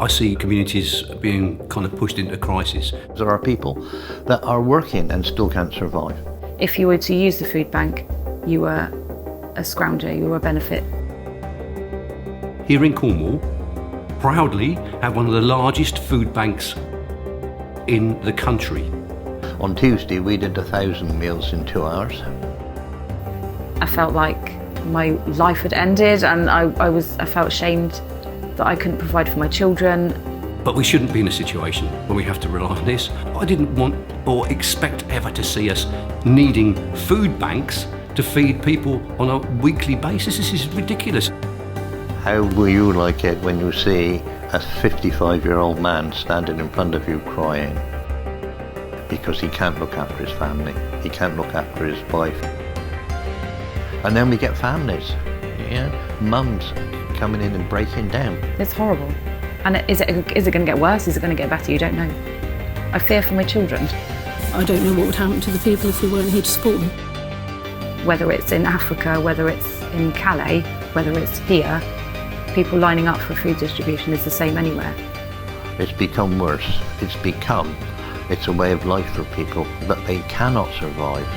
I see communities being kind of pushed into crisis. There are people that are working and still can't survive. If you were to use the food bank, you were a scrounger, you were a benefit. Here in Cornwall, proudly have one of the largest food banks in the country. On Tuesday we did 1,000 meals in 2 hours. I felt like my life had ended, and I felt ashamed that I couldn't provide for my children. But we shouldn't be in a situation where we have to rely on this. I didn't want or expect ever to see us needing food banks to feed people on a weekly basis. This is ridiculous. How will you like it when you see a 55-year-old man standing in front of you crying because he can't look after his family, he can't look after his wife? And then we get families, mums coming in and breaking down. It's horrible. And is it going to get worse? Is it going to get better? You don't know. I fear for my children. I don't know what would happen to the people if we weren't here to support them. Whether it's in Africa, whether it's in Calais, whether it's here, people lining up for food distribution is the same anywhere. It's become worse. It's a way of life for people, but they cannot survive.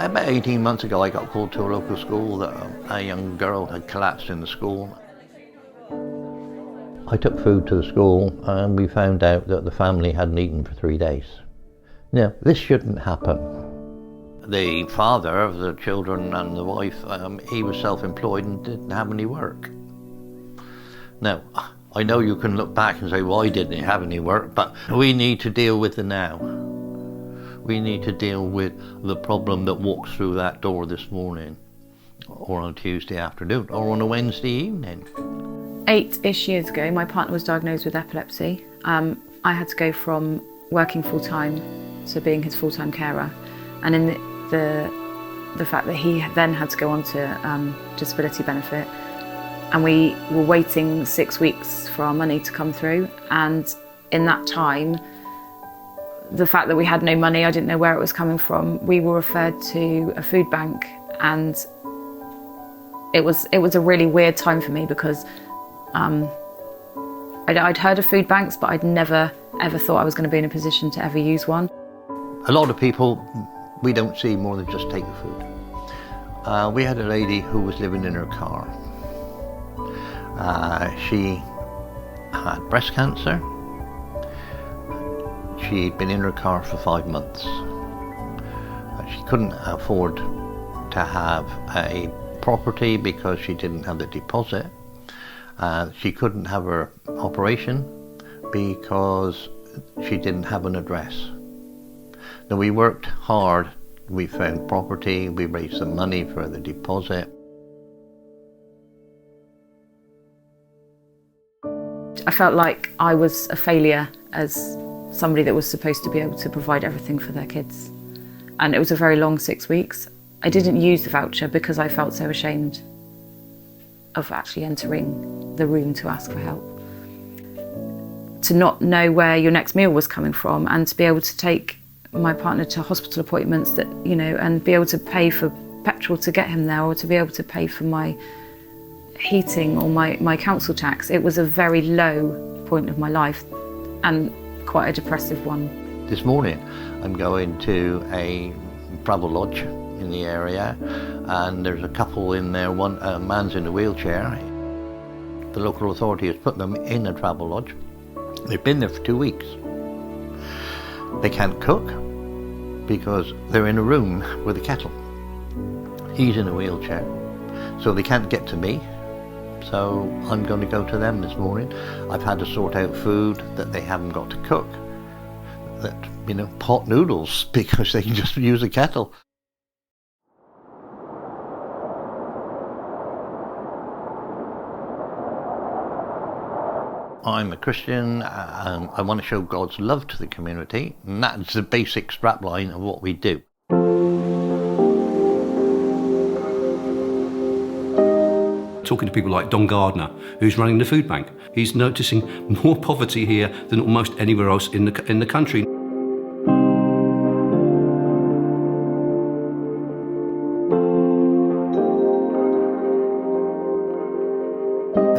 About 18 months ago I got called to a local school that a young girl had collapsed in the school. I took food to the school and we found out that the family hadn't eaten for 3 days. Now, this shouldn't happen. The father of the children and the wife, he was self-employed and didn't have any work. Now, I know you can look back and say, why didn't he have any work? But we need to deal with the now. We need to deal with the problem that walks through that door this morning, or on a Tuesday afternoon, or on a Wednesday evening. 8-ish years ago, my partner was diagnosed with epilepsy. I had to go from working full-time to being his full-time carer. And in the fact that he then had to go on to disability benefit, and we were waiting 6 weeks for our money to come through. And in that time, the fact that we had no money, I didn't know where it was coming from. We were referred to a food bank, and it was a really weird time for me because I'd heard of food banks, but I'd never ever thought I was going to be in a position to ever use one. A lot of people we don't see more than just take the food. We had a lady who was living in her car. She had breast cancer. She'd been in her car for 5 months. She couldn't afford to have a property because she didn't have the deposit. She couldn't have her operation because she didn't have an address. Now, we worked hard. We found property, we raised some money for the deposit. I felt like I was a failure as somebody that was supposed to be able to provide everything for their kids. And it was a very long 6 weeks. I didn't use the voucher because I felt so ashamed of actually entering the room to ask for help. To not know where your next meal was coming from, and to be able to take my partner to hospital appointments that, and be able to pay for petrol to get him there, or to be able to pay for my heating or my council tax. It was a very low point of my life, and quite a depressive one. This morning I'm going to a travel lodge in the area, and there's a couple in there. One man's in a wheelchair. The local authority has put them in a travel lodge. They've been there for 2 weeks. They can't cook because they're in a room with a kettle. He's in a wheelchair, so they can't get to me. So I'm going to go to them this morning. I've had to sort out food that they haven't got to cook. Pot noodles, because they can just use a kettle. I'm a Christian, I want to show God's love to the community, and that's the basic strapline of what we do. talking to people like Don Gardner, who's running the food bank. He's noticing more poverty here than almost anywhere else in the country.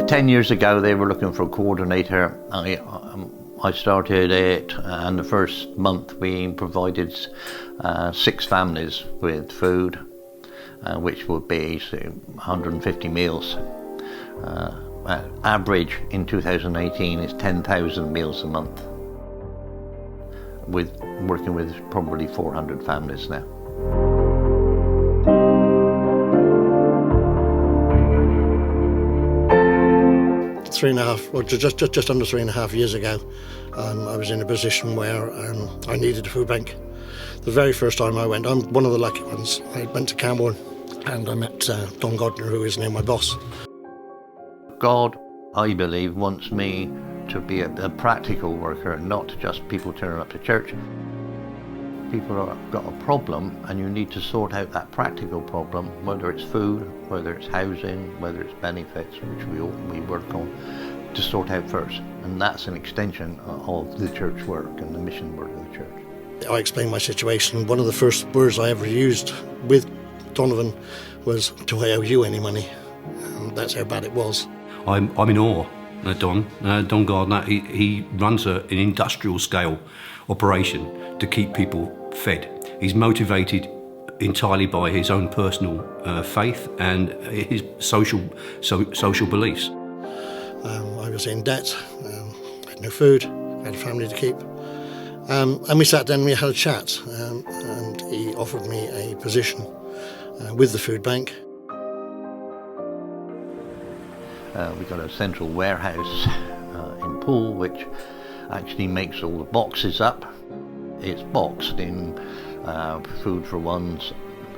Ten years ago, they were looking for a coordinator. I started it, and the first month we provided 6 families with food, which would be 150 meals. Average in 2018 is 10,000 meals a month, working with probably 400 families now. Just under 3.5 years ago, I was in a position where I needed a food bank. The very first time I went, I'm one of the lucky ones. I went to Camborne and I met Don Gardner, who is now my boss. God, I believe, wants me to be a practical worker, not just people turning up to church. People have got a problem and you need to sort out that practical problem, whether it's food, whether it's housing, whether it's benefits, which we work on, to sort out first. And that's an extension of the church work and the mission work of the church. I explained my situation. One of the first words I ever used with Donovan was, "Do I owe you any money?" That's how bad it was. I'm in awe at Don Gardner. He runs an industrial scale operation to keep people fed. He's motivated entirely by his own personal faith and his social beliefs. I was in debt, I had no food, I had a family to keep. And we sat down and we had a chat, and he offered me a position with the food bank. We've got a central warehouse in Poole, which actually makes all the boxes up. It's boxed in food for ones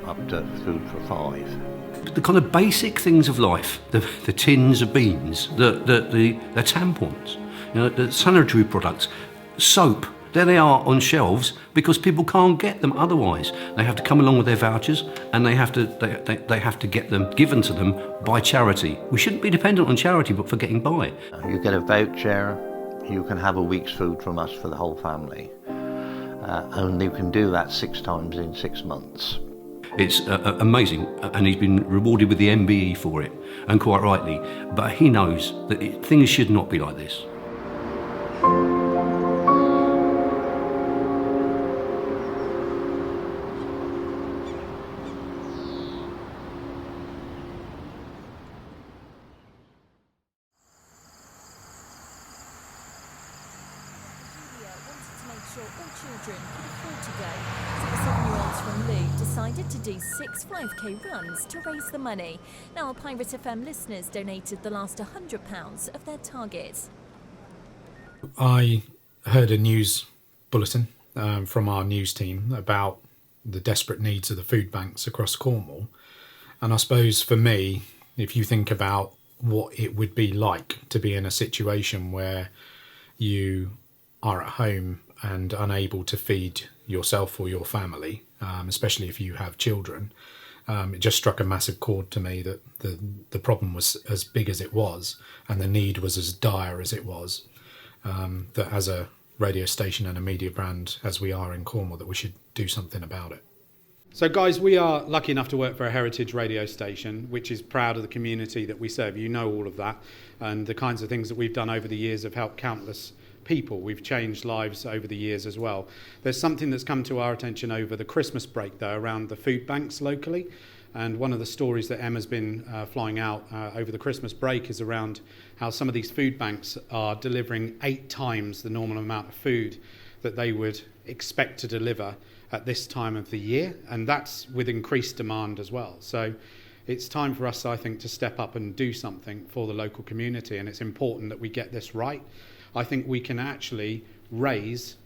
up to food for 5. The kind of basic things of life, the tins of beans, the tampons, the sanitary products, soap, there they are on shelves because people can't get them otherwise. They have to come along with their vouchers and they have to get them given to them by charity. We shouldn't be dependent on charity but for getting by. You get a voucher, you can have a week's food from us for the whole family. And you can do that 6 times in 6 months. It's amazing, and he's been rewarded with the MBE for it, and quite rightly, but he knows that things should not be like this. All children could afford to go, so the 7-year-olds from Lou decided to do 6 5k runs to raise the money. Now Pirate FM listeners donated the last £100 of their target. I heard a news bulletin from our news team about the desperate needs of the food banks across Cornwall, and I suppose for me, if you think about what it would be like to be in a situation where you are at home and unable to feed yourself or your family, especially if you have children, it just struck a massive chord to me that the problem was as big as it was and the need was as dire as it was, that as a radio station and a media brand as we are in Cornwall, that we should do something about it. So guys, we are lucky enough to work for a heritage radio station, which is proud of the community that we serve. You know all of that, and the kinds of things that we've done over the years have helped countless people. We've changed lives over the years as well. There's something that's come to our attention over the Christmas break, though, around the food banks locally. And one of the stories that Emma's been flying out over the Christmas break is around how some of these food banks are delivering 8 times the normal amount of food that they would expect to deliver at this time of the year. And that's with increased demand as well. So it's time for us, I think, to step up and do something for the local community. And it's important that we get this right. I think we can actually raise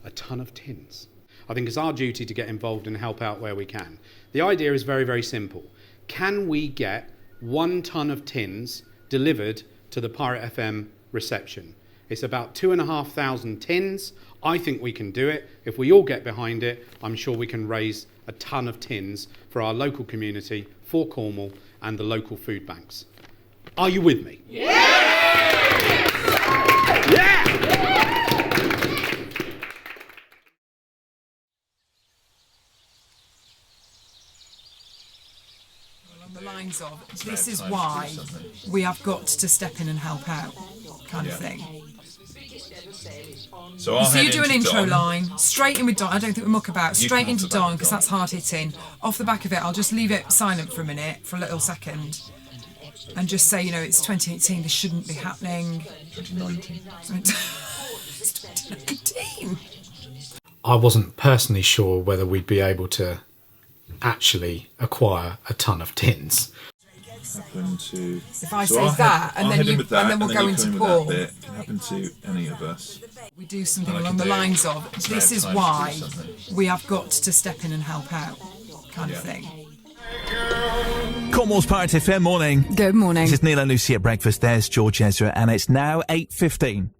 a ton of tins. I think it's our duty to get involved and help out where we can. The idea is very, very simple. Can we get 1 ton of tins delivered to the Pirate FM reception? It's about 2,500 tins. I think we can do it. If we all get behind it, I'm sure we can raise a ton of tins for our local community for Cornwall and the local food banks. Are you with me? Along the lines of, this is why we have got to step in and help out, kind of thing. So you do an intro line, straight in with Don. I don't think we muck about. Straight into Don, because that's hard hitting. Off the back of it, I'll just leave it silent for a minute, for a little second, and just say, it's 2018, this shouldn't be happening. 2019. It's 2019. I wasn't personally sure whether we'd be able to actually acquire a ton of tins. If I say that, and then we'll go into Paul. It can happen to any of us. We do something along the lines of, this is why we have got to step in and help out, kind of thing. Cornwall's Pirate FM morning. Good morning. This is Neil and Lucy at breakfast. There's George Ezra, and it's now 8:15.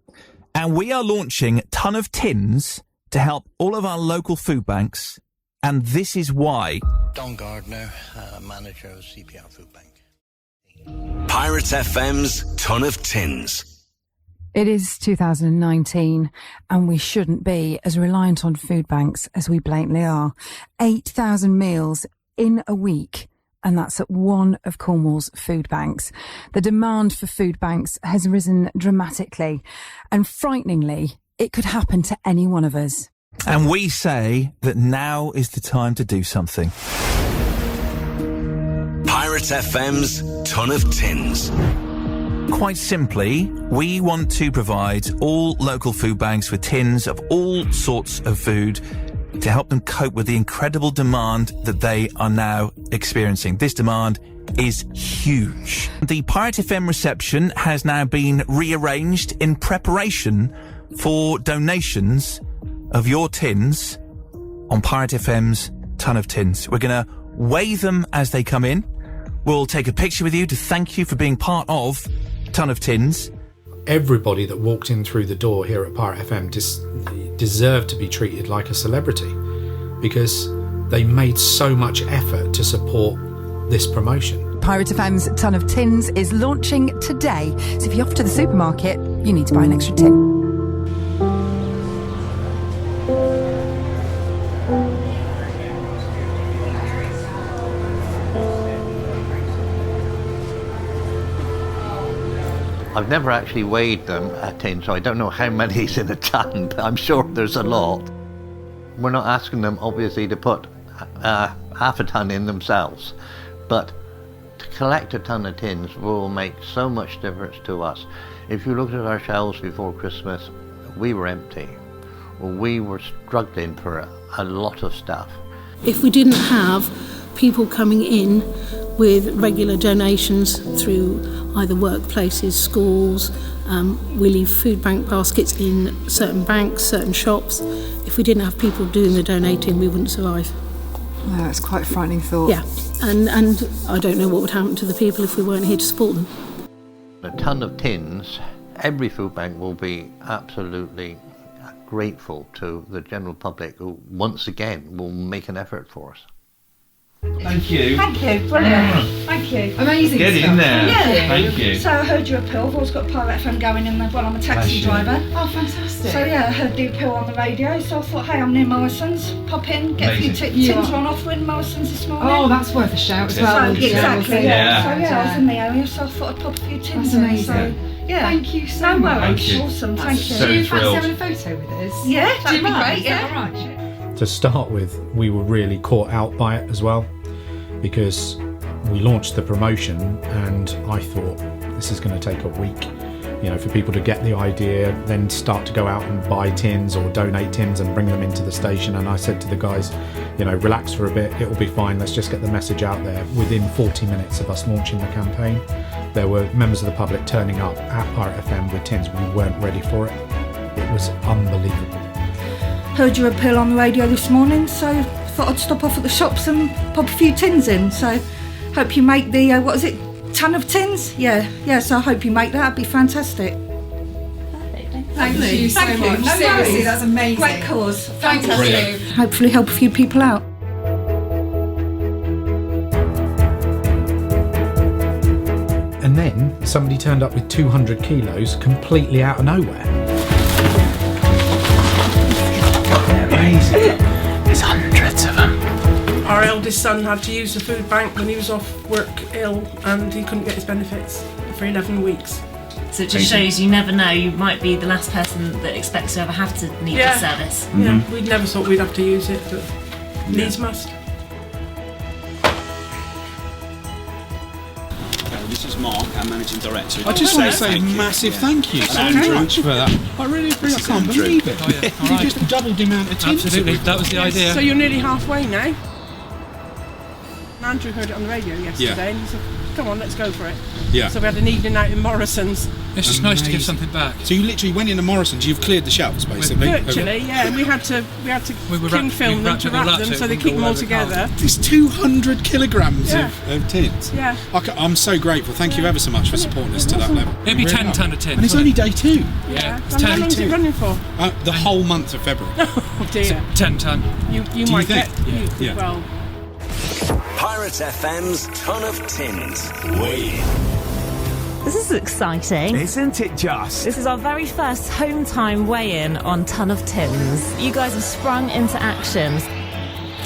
And we are launching Ton of Tins to help all of our local food banks. And this is why. Don Gardner, manager of CPR Food Bank. Pirate FM's Ton of Tins. It is 2019 and we shouldn't be as reliant on food banks as we blatantly are. 8,000 meals in a week, and that's at one of Cornwall's food banks. The demand for food banks has risen dramatically, and frighteningly, it could happen to any one of us. And we say that now is the time to do something. Pirate FM's Ton of Tins. Quite simply, we want to provide all local food banks with tins of all sorts of food to help them cope with the incredible demand that they are now experiencing. This demand is huge. The Pirate FM reception has now been rearranged in preparation for donations of your tins on Pirate FM's Ton of Tins. We're going to weigh them as they come in. We'll take a picture with you to thank you for being part of Ton of Tins. Everybody that walked in through the door here at Pirate FM deserved to be treated like a celebrity, because they made so much effort to support this promotion. Pirate FM's Ton of Tins is launching today. So if you're off to the supermarket, you need to buy an extra tin. I've never actually weighed them a tin, so I don't know how many is in a ton, but I'm sure there's a lot. We're not asking them, obviously, to put half a ton in themselves, but to collect a ton of tins will make so much difference to us. If you looked at our shelves before Christmas, we were empty. We were struggling for a lot of stuff. If we didn't have people coming in with regular donations through either workplaces, schools, we leave food bank baskets in certain banks, certain shops. If we didn't have people doing the donating, we wouldn't survive. Oh, that's quite a frightening thought. Yeah, and I don't know what would happen to the people if we weren't here to support them. A ton of tins, every food bank will be absolutely grateful to the general public who, once again, will make an effort for us. Thank you. Thank you, brilliant. Thank you. Amazing. Get in there. Yeah. Thank you. So I heard your appeal. I've always got Pirate FM going in there. Well, I'm a taxi driver. Oh, fantastic. So yeah, I heard the appeal on the radio. So I thought, hey, I'm near Morrison's. Pop in, get a few tins on offer in Morrison's this morning. Oh, that's worth a shout as well. So, exactly. Yeah. So yeah, I was in the area, so I thought I'd pop a few tins in. So yeah. Thank you so much. Thank you. Awesome. Thank you. So Do you fancy thrilled. having a photo with us? Yeah, that'd be mind? great. Is that Yeah. all right? To start with, we were really caught out by it as well, because we launched the promotion and I thought this is going to take a week, for people to get the idea, then start to go out and buy tins or donate tins and bring them into the station. And I said to the guys, relax for a bit, it'll be fine, let's just get the message out there. Within 40 minutes of us launching the campaign, there were members of the public turning up at Pirate FM with tins. We weren't ready for it. It was unbelievable. Heard your appeal on the radio this morning, so thought I'd stop off at the shops and pop a few tins in. So hope you make the ton of tins? Yeah, so I hope you make that. That'd be fantastic. Thank you so much. No Seriously, worries. that's amazing. Great cause. Thank Fantastic. you. Hopefully help a few people out. And then somebody turned up with 200 kilos completely out of nowhere. Amazing. There's hundreds of them. Our eldest son had to use the food bank when he was off work ill and he couldn't get his benefits for 11 weeks. So it just shows you never know, you might be the last person that expects to ever have to need this service. Yeah, we'd never thought we'd have to use it, but needs must. This is Mark, our Managing Director. I just want to say massive thank you so much for that. I really appreciate it. I can't believe it. You just doubled the amount of tins. Absolutely, that was the idea. So you're nearly halfway now. Andrew heard it on the radio yesterday and he said, come on, let's go for it. Yeah. So we had an evening out in Morrison's. It's just nice to give something back. So you literally went into Morrison's, you've cleared the shelves basically. Virtually, yeah, and we had to cling film them to wrap them so they keep them all together. It's 200 kilograms of tins. Yeah. I'm so grateful. Thank you ever so much for supporting us to that level. Maybe 10 ton of tins. And it's only day 2. Yeah. How long is it running for? The whole month of February. Oh dear. 10 ton. You might get. Yeah. Well. Pirate FM's Ton of Tins. Weigh in. This is exciting. Isn't it just? This is our very first home time weigh-in on Ton of Tins. You guys have sprung into action.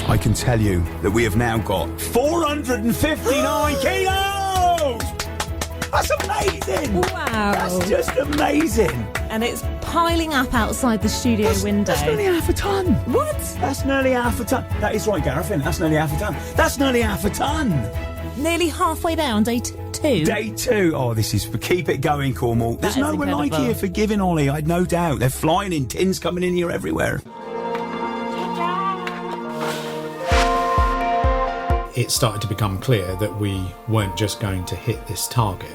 I can tell you that we have now got 459 kilos! That's amazing! Wow. That's just amazing! And it's piling up outside the studio window. That's nearly half a ton. What? That's nearly half a ton. That is right, Gareth, isn't it? That's nearly half a ton. That's nearly half a ton. Nearly halfway there on day 2. Day 2. Oh, this is... Keep it going, Cornwall. There's no one like here for giving, Ollie. I'd no doubt. They're flying in tins coming in here everywhere. It started to become clear that we weren't just going to hit this target.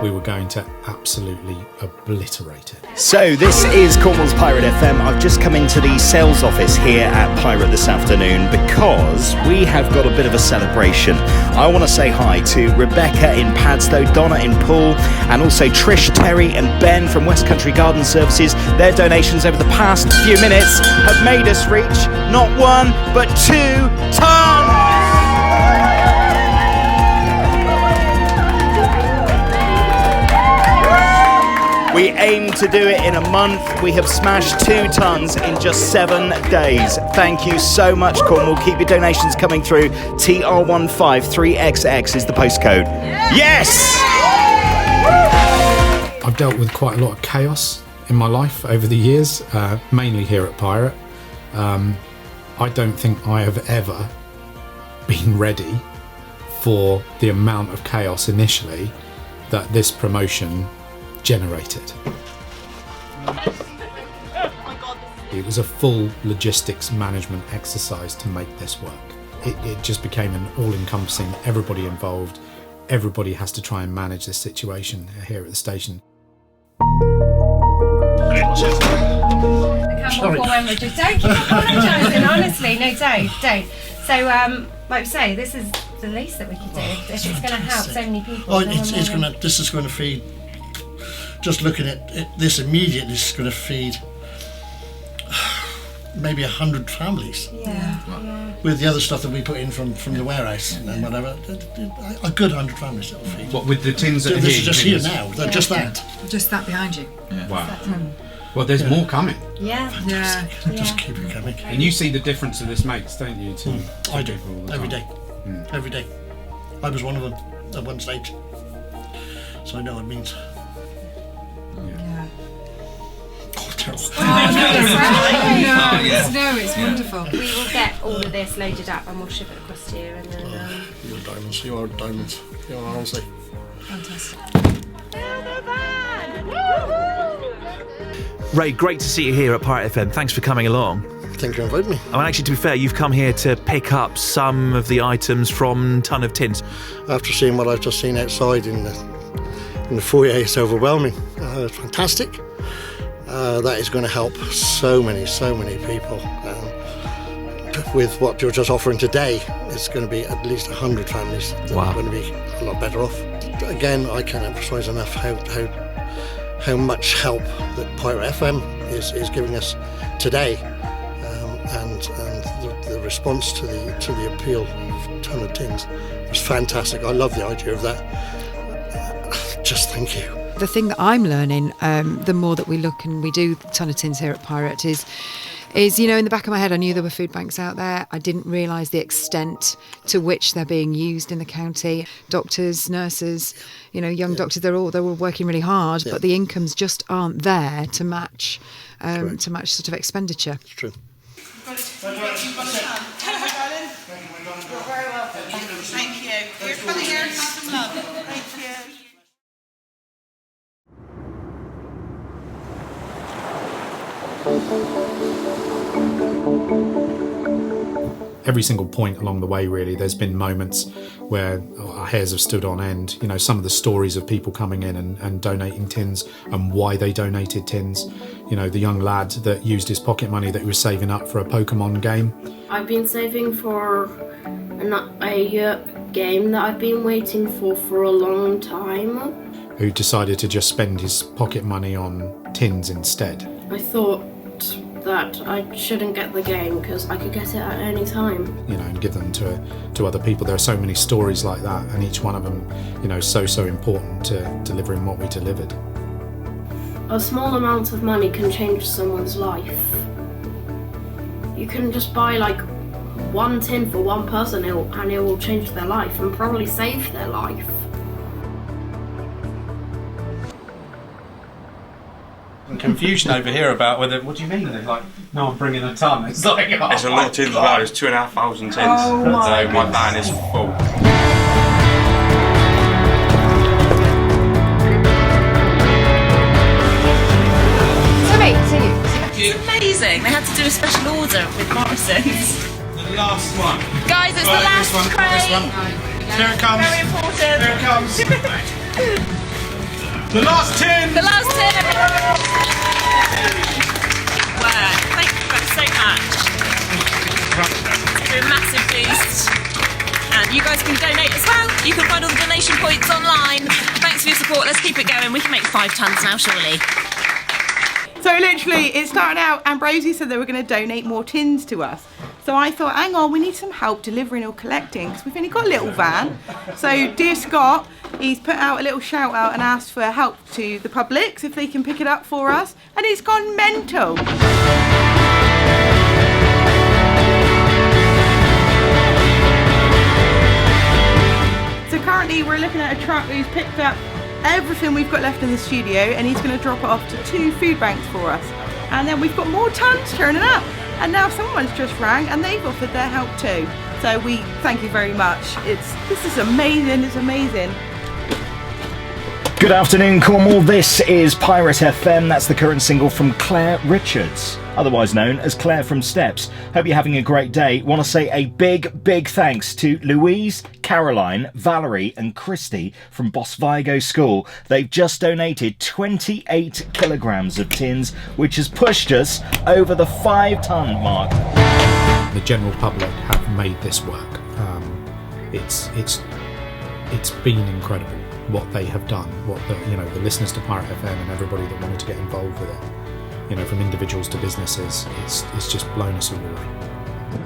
We were going to absolutely obliterate it. So this is Cornwall's Pirate FM. I've just come into the sales office here at Pirate this afternoon because we have got a bit of a celebration. I want to say hi to Rebecca in Padstow, Donna in Poole, and also Trish, Terry and Ben from West Country Garden Services. Their donations over the past few minutes have made us reach not 1 but 2 tons! We aim to do it in a month. We have smashed 2 tons in just 7 days. Thank you so much, Cornwall. Keep your donations coming through. TR153XX is the postcode. Yes! I've dealt with quite a lot of chaos in my life over the years, mainly here at Pirate. I don't think I have ever been ready for the amount of chaos initially that this promotion generated. It was a full logistics management exercise to make this work. It just became an all-encompassing, everybody involved, everybody has to try and manage this situation here at the station. Don't keep apologising, honestly, no, don't. So, like we say, this is the least that we can do. If it's going to help so many people. Oh, this is going to feed. Just looking at this immediately, this is going to feed maybe 100 families. Yeah. With the other stuff that we put in from the warehouse and whatever, a good 100 families it'll feed. What with the tins that are this here? is just here now. Just that. Just that behind you. Yeah. Wow. Well, there's more coming. Yeah. Just keep it coming. And you see the difference that this makes, don't you? I do. Every day. Every day. I was one of them at one stage. So I know what it means. No, it's wonderful. We will get all of this loaded up and we'll ship it across to you and then... You're diamonds, you are diamonds. You are, honestly. Fantastic. Ray, great to see you here at Pirate FM. Thanks for coming along. Thank you for inviting me. I mean, actually, to be fair, you've come here to pick up some of the items from Ton of Tins. After seeing what I've just seen outside in the foyer, it's overwhelming. It's fantastic. That is going to help so many people. With what you're just offering today, it's going to be at least 100 families that are going to be a lot better off. Again, I can't emphasise enough how much help that Pirate FM is giving us today, and the response to the appeal of Ton of Tins was fantastic. I love the idea of that. Just thank you. The thing that I'm learning, the more that we look and we do Ton of Tins here at Pirate is, you know, in the back of my head, I knew there were food banks out there. I didn't realise the extent to which they're being used in the county. Doctors, nurses, you know, young doctors, they're all working really hard, but the incomes just aren't there to match sort of expenditure. It's true. You're very welcome. Thank you. You're coming here and have some love. Thank you. Every single point along the way, really, there's been moments where our hairs have stood on end. You know, some of the stories of people coming in and donating tins and why they donated tins. You know, the young lad that used his pocket money that he was saving up for a Pokemon game. I've been saving for a game that I've been waiting for a long time. Who decided to just spend his pocket money on tins instead. I thought that I shouldn't get the game because I could get it at any time. You know, and give them to other people. There are so many stories like that, and each one of them, you know, so important to delivering what we delivered. A small amount of money can change someone's life. You can just buy like one tin for one person and it will change their life and probably save their life. And confusion over here about whether, what do you mean? They're like, no, I'm bringing a ton. It's like, oh, it's a lot of tins as well. It's 2,500 tins. Oh my my van is full. It's amazing. They had to do a special order with Morrison's. The last one. Guys, it's the last crate. This one. Here it comes. Very important. Here it comes. The last tin. The last tin. Wow. Thank you guys so much. It's been a massive boost. And you guys can donate as well. You can find all the donation points online. Thanks for your support. Let's keep it going. We can make 5 tons now, surely. So literally, it started out, Ambrosie said they were going to donate more tins to us. So I thought, hang on, we need some help delivering or collecting, because we've only got a little van. So dear Scott, he's put out a little shout out and asked for help to the public, if they can pick it up for us. And it's gone mental. So currently we're looking at a truck who's picked up everything we've got left in the studio, and he's going to drop it off to 2 food banks for us. And then we've got more tons turning up, and now someone's just rang and they've offered their help too. So we thank you very much. This is amazing. It's amazing. Good afternoon, Cornwall. This is Pirate FM. That's the current single from Claire Richards, otherwise known as Claire from Steps. Hope you're having a great day. Want to say a big thanks to Louise, Caroline, Valerie and Christy from Bosvigo School. They've just donated 28 kilograms of tins, which has pushed us over the 5-ton mark. The general public have made this work. It's been incredible what they have done, what the listeners to Pirate FM and everybody that wanted to get involved with it. You know, from individuals to businesses, it's just blown us all away.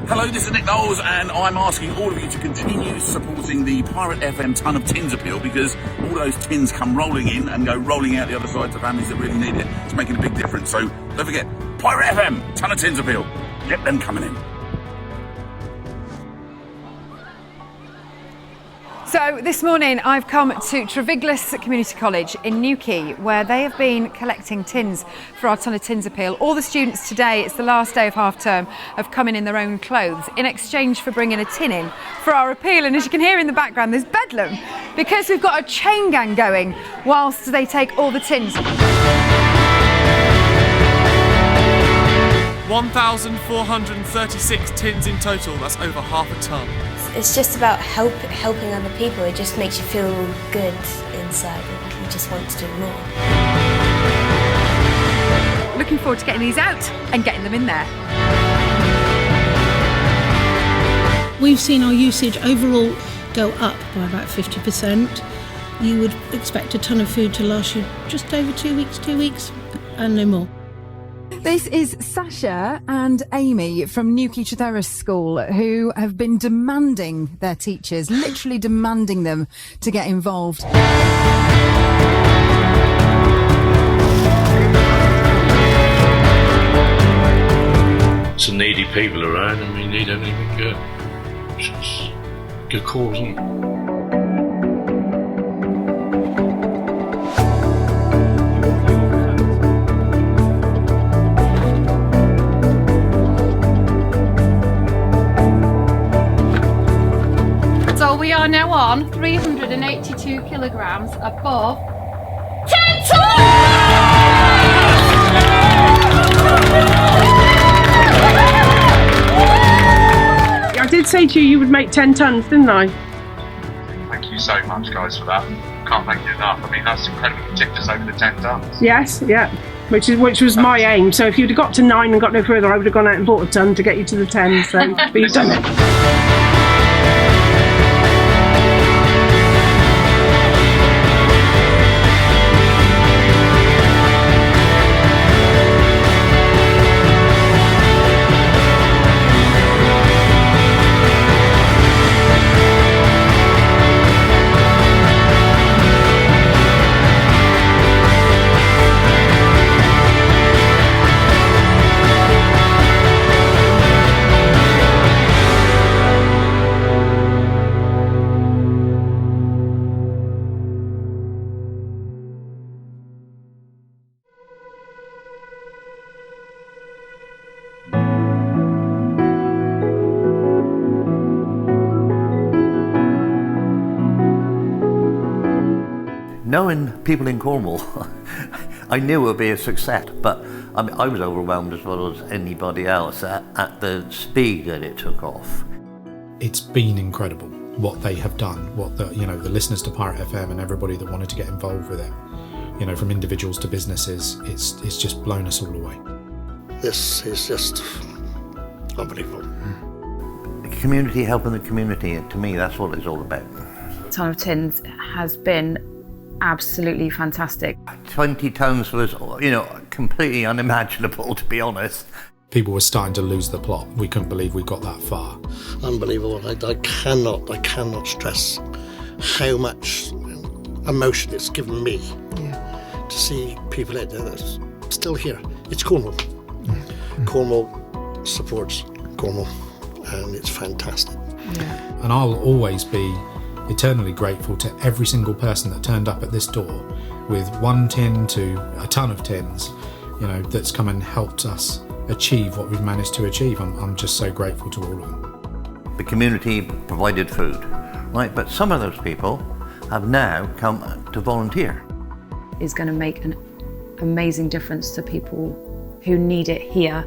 Hello, this is Nick Knowles, and I'm asking all of you to continue supporting the Pirate FM Ton of Tins appeal, because all those tins come rolling in and go rolling out the other side to families that really need it. It's making a big difference. So don't forget, Pirate FM Ton of Tins appeal. Get them coming in. So this morning I've come to Treviglas Community College in Newquay, where they have been collecting tins for our Ton of Tins appeal. All the students today, it's the last day of half term, have come in their own clothes in exchange for bringing a tin in for our appeal. And as you can hear in the background, there's bedlam because we've got a chain gang going whilst they take all the tins. 1,436 tins in total. That's over half a tonne. It's just about helping other people. It just makes you feel good inside, and you just want to do more. Looking forward to getting these out and getting them in there. We've seen our usage overall go up by about 50%. You would expect a ton of food to last you just over 2 weeks, and no more. This is Sasha and Amy from Newquay Tretheris School, who have been demanding their teachers, literally demanding them to get involved. Some needy people around, and we need everything good. It's a good cause, isn't it? So we are now on 382 kilograms above 10 I did say to you would make 10 tons, didn't I? Thank you so much, guys, for that. Can't thank you enough. I mean, that's incredible. You tipped us over the 10 tons. Yes, yeah. Which was my aim. So if you'd have got to 9 and got no further, I would have gone out and bought a ton to get you to the 10. So, but you've done it. Knowing people in Cornwall, I knew it would be a success, but I was overwhelmed as well as anybody else at the speed that it took off. It's been incredible what they have done, what the listeners to Pirate FM and everybody that wanted to get involved with it, from individuals to businesses, it's just blown us all away. This is just unbelievable. The community helping the community, and to me that's what it's all about. Ton of Tins has been absolutely fantastic. 20 tons was, completely unimaginable, to be honest. People were starting to lose the plot. We couldn't believe we got that far. Unbelievable. I cannot stress how much emotion it's given me to see people out there that's still here. It's Cornwall. Cornwall supports Cornwall, and it's fantastic. Yeah. And I'll always be eternally grateful to every single person that turned up at this door with 1 tin to a ton of tins, that's come and helped us achieve what we've managed to achieve. I'm just so grateful to all of them. The community provided food, right? But some of those people have now come to volunteer. Is going to make an amazing difference to people who need it here.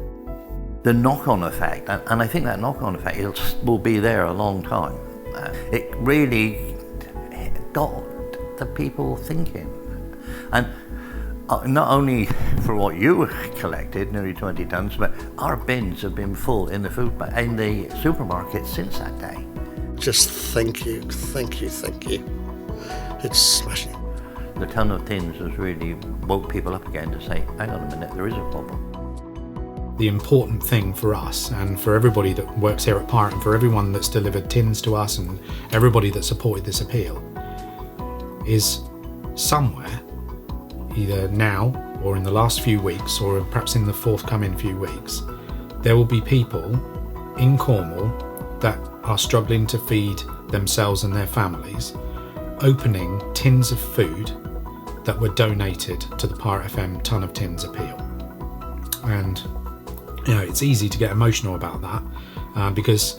The knock-on effect, and I think that knock-on effect will be there a long time. It really got the people thinking. And not only for what you collected, nearly 20 tons, but our bins have been full in the supermarket since that day. Just thank you. It's smashing. The ton of tins has really woke people up again to say, hang on a minute, there is a problem. The important thing for us and for everybody that works here at Pirate and for everyone that's delivered tins to us and everybody that supported this appeal is somewhere, either now or in the last few weeks or perhaps in the forthcoming few weeks, there will be people in Cornwall that are struggling to feed themselves and their families, opening tins of food that were donated to the Pirate FM Ton of Tins appeal. And it's easy to get emotional about that because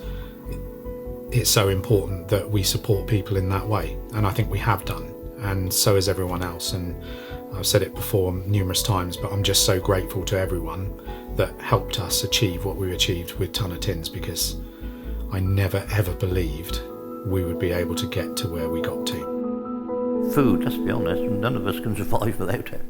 it's so important that we support people in that way, and I think we have done, and so has everyone else. And I've said it before numerous times, but I'm just so grateful to everyone that helped us achieve what we achieved with Ton of Tins, because I never ever believed we would be able to get to where we got to. Food, let's be honest, none of us can survive without it.